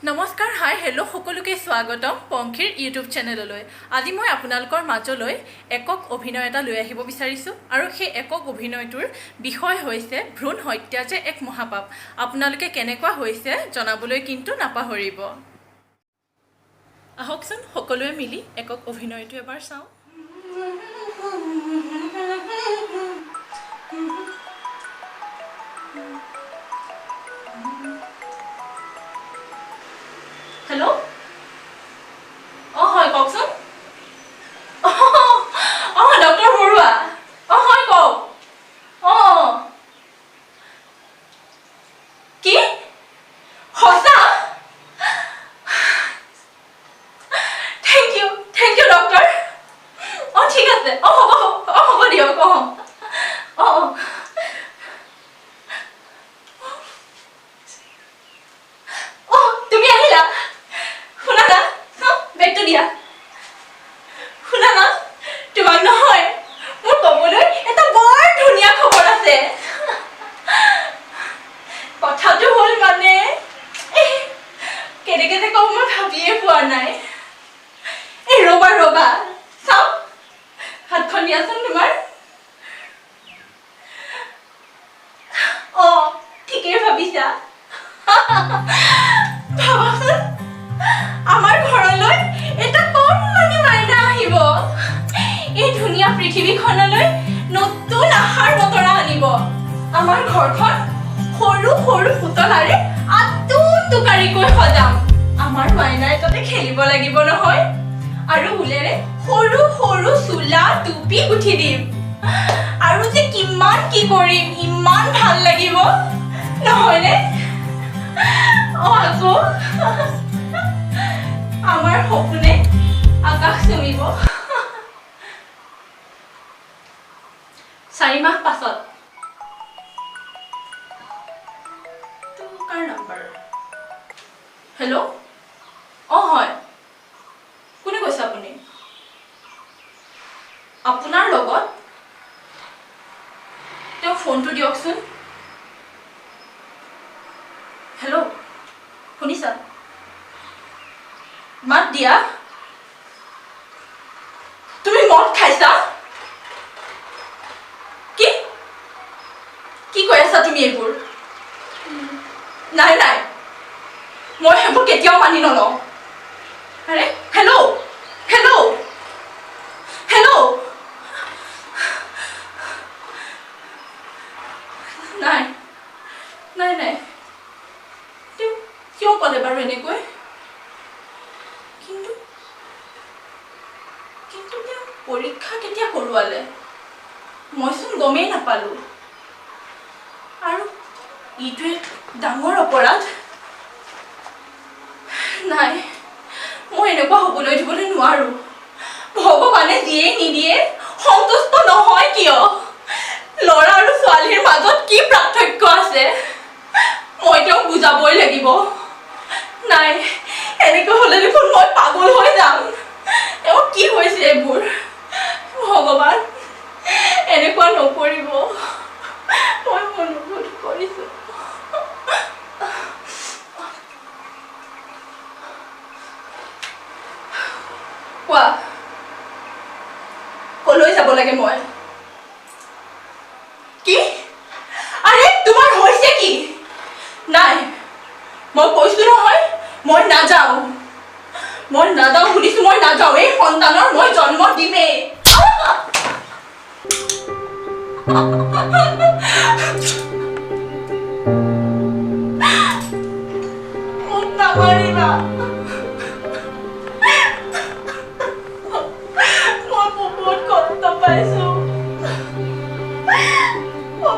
নমস্কাৰ hi hello' সকলোকে স্বাগতম পংখীৰ ইউটিউব চেনেললৈ। আজি মই আপোনালোকৰ মাজলৈ একক অভিনয় এটা লৈ আহিব বিচাৰিছোঁ আৰু সেই একক অভিনয়টোৰ বিষয় হৈছে ভ্ৰূণ হত্যা যে এক মহাপাপ। আপোনালোকে কেনেকুৱা হৈছে জনাবলৈ কিন্তু নাপাহৰিব। আহকচোন সকলোৱে মিলি একক অভিনয়টো এবাৰ চাওঁ। হেল্ল' হয় কওকচোন। ডক্টৰ বৰুৱা হয় কওক। কি সঁচা? Thank you doctor. ঠিক আছে হ'ব দিয়ক। তুমি আহিলা? শুনা না বেগটো দিয়া। শুনা না তোমাক নহয় মোৰ ক'বলৈ এটা বৰ ধুনীয়া খবৰ আছে। কথাটো হ'ল মানে কেনেকৈ যে কওঁ মই ভাবিয়ে পোৱা নাই। এই ৰবা চাওক হাতখন দিয়াচোন তোমাৰ। ঠিকেই ভাবিছা। ভাবাচোন আমাৰ ঘৰলৈ এটা কণমানি মাইনা আহিব। এই ধুনীয়া পৃথিৱীখনলৈ নতুন আশাৰ বতৰা আনিব। আমাৰ ঘৰখন সৰু সৰু পুতলাৰে আতুমটোকাৰিকৈ সজাম। আমাৰ মাইনাই তাতে খেলিব লাগিব নহয় আৰু ঊলেৰে সৰু সৰু চোলা টুপি গুঠি দিম। আৰু যে কিমান কি কৰিম, ইমান ভাল লাগিব নহয়নে? আকৌ আমাৰ সপোনে আকাশ চুমিব। 4 মাহ পাছত। কাৰ নাম্বাৰ? হেল্ল' হয় কোনে কৈছে আপুনি? আপোনাৰ লগত? তেওঁ ফোনটো দিয়কচোন। হেল্ল' শুনিছা? মাত দিয়া। তুমি মদ খাইছা? কি কৈ আছা তুমি এইবোৰ? নাই মই সেইবোৰ কেতিয়াও মানি নলওঁ। আৰে হেল্ল' নাই তেওঁ কিয় ক'লে বাৰু এনেকৈ? কিন্তু তেওঁ পৰীক্ষা কেতিয়া কৰোৱালে? মইচোন গমেই নাপালো। আৰু এইটোৱে ডাঙৰ অপৰাধ। নাই মই এনেকুৱা হ'বলৈ দিবলৈ নোৱাৰো। ভগৱানে যিয়ে নিদিয়ে সন্তুষ্ট নহয় কিয়? ল'ৰা আৰু ছোৱালীৰ মাজত কি পাৰ্থক্য আছে মই তেওঁক বুজাবই লাগিব। নাই এনেকৈ হ'লে দেখোন মই পাগল হৈ যাম। তেওঁ কি হৈছে এইবোৰ? ভগৱান এনেকুৱা নকৰিব। মই অনুৰোধ কৰিছো। কোৱা কলৈ যাব লাগে মই? কি? আৰে তোমাৰ হৈছে কি? নাই মই কৈছো নহয় মই নাযাওঁ শুনিছো মই নাযাওঁ। এই সন্তানৰ মই জন্ম দিমেই। মোক নামাৰিবা। মই বহুত কষ্ট পাইছো। মোক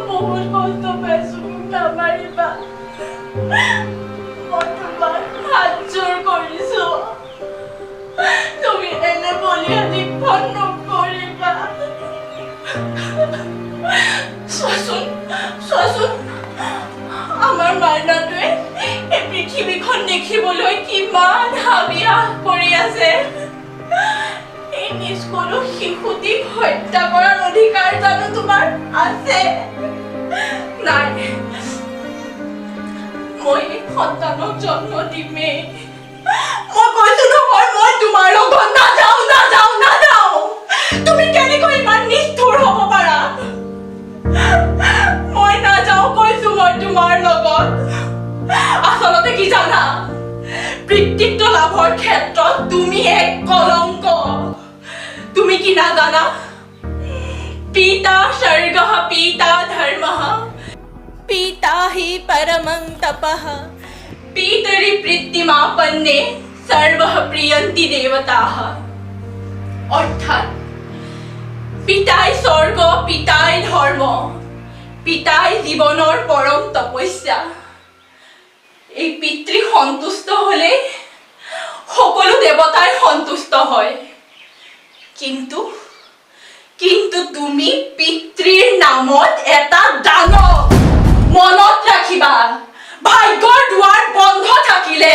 নামাৰিবা। মই তোমাক হাত জোৰ কৰিছো। তুমি এনে বলিয়া দীক্ষণ নকৰিবা। চোৱাচোন আমাৰ মাইনাটোৱে এই পৃথিৱীখন দেখিবলৈ কিমান হাবিয়াস কৰি আছে। এই নিষ্কলু শিশুটিক হত্যা কৰাৰ অধিকাৰ জানো তোমাৰ আছে? নাই মই সন্তানক জন্ম দিমেই মই কৈছো নহয় মই তোমাৰ লগত নাযাওঁ তুমি কেনেকৈ ইমান নিষ্ঠুৰ হ'ব পাৰা মই নাযাওঁ কৈছো মই তোমাৰ লগত আচলতে কি জানা পিতৃত্ব লাভৰ ক্ষেত্ৰত তুমি এক কলংক তুমি কি নাজানা পিতা স্বৰ্গঃ পিতা ধৰ্মঃ পিতা হি পৰমং তপঃ পিতৰি প্ৰীতিমাপন্নে সৰ্বঃ প্ৰিয়ন্তি দেৱতাঃ অৰ্থাৎ পিতাই স্বৰ্গ পিতাই ধৰ্ম পিতাই জীৱনৰ পৰম তপস্যা এই পিতৃ সন্তুষ্ট হলে সকলো দেৱতাই সন্তুষ্ট হয় কিন্তু তুমি পিতৃৰ নামত এটা দানৱ মনত ৰাখিবা ভাগ্যৰ দুৱাৰ বন্ধ থাকিলে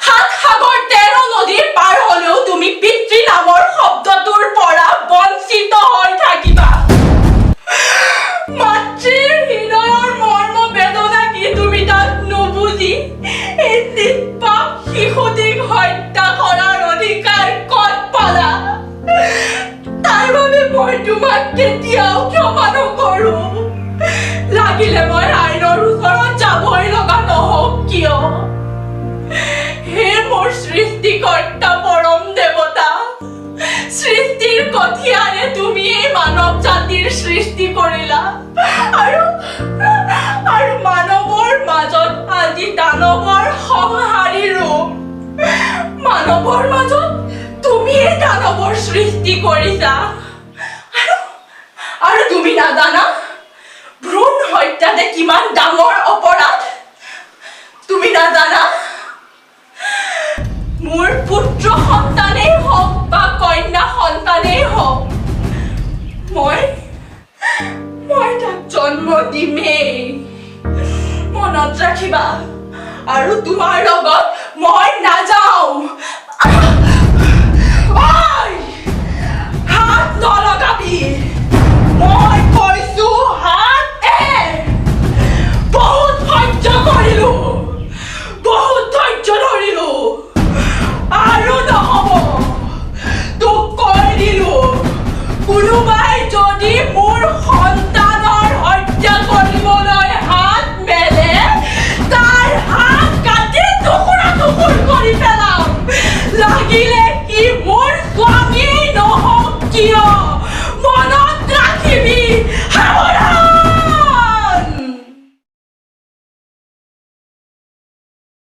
সাত সাগৰ 13 নদীৰ পাৰ হলেও তুমি পিতৃ নামৰ শব্দটোৰ পৰা বঞ্চিত হৈ থাকিবা মাতৃৰ হৃদয়ৰ মৰ্ম বেদনা কি তুমি তাক নুবুজি এই নিষ্পাপ শিশুটিক হত্যা কৰাৰ অধিকাৰ ক'ত পালা তাৰ বাবে মই তোমাক কেতিয়াও ক্ষমা নকৰো লাগিলে মই আইনৰ ওচৰত যাবই লগা নহওক কিয় হে মোৰ সৃষ্টিকৰ্তা পৰম দেৱতা সৃষ্টিৰ কঠিয়াৰে তুমি এই মানৱ জাতিৰ সৃষ্টি কৰিলা আৰু মানৱৰ মাজত আজি দানৱৰ সংহাৰী ৰূপ মানৱৰ মাজত তুমি এই দানৱৰ সৃষ্টি কৰিছা আৰু তুমি নাজানা ভ্ৰূণ হত্যা যে কিমান ডাঙৰ অপৰাধ তুমি নাজানা মোৰ পুত্ৰ সন্তানেই হওক বা কন্যা সন্তানেই হওক মই তাক জন্ম দিমেই মনত ৰাখিবা আৰু তোমাৰ লগত মই নাযাওঁ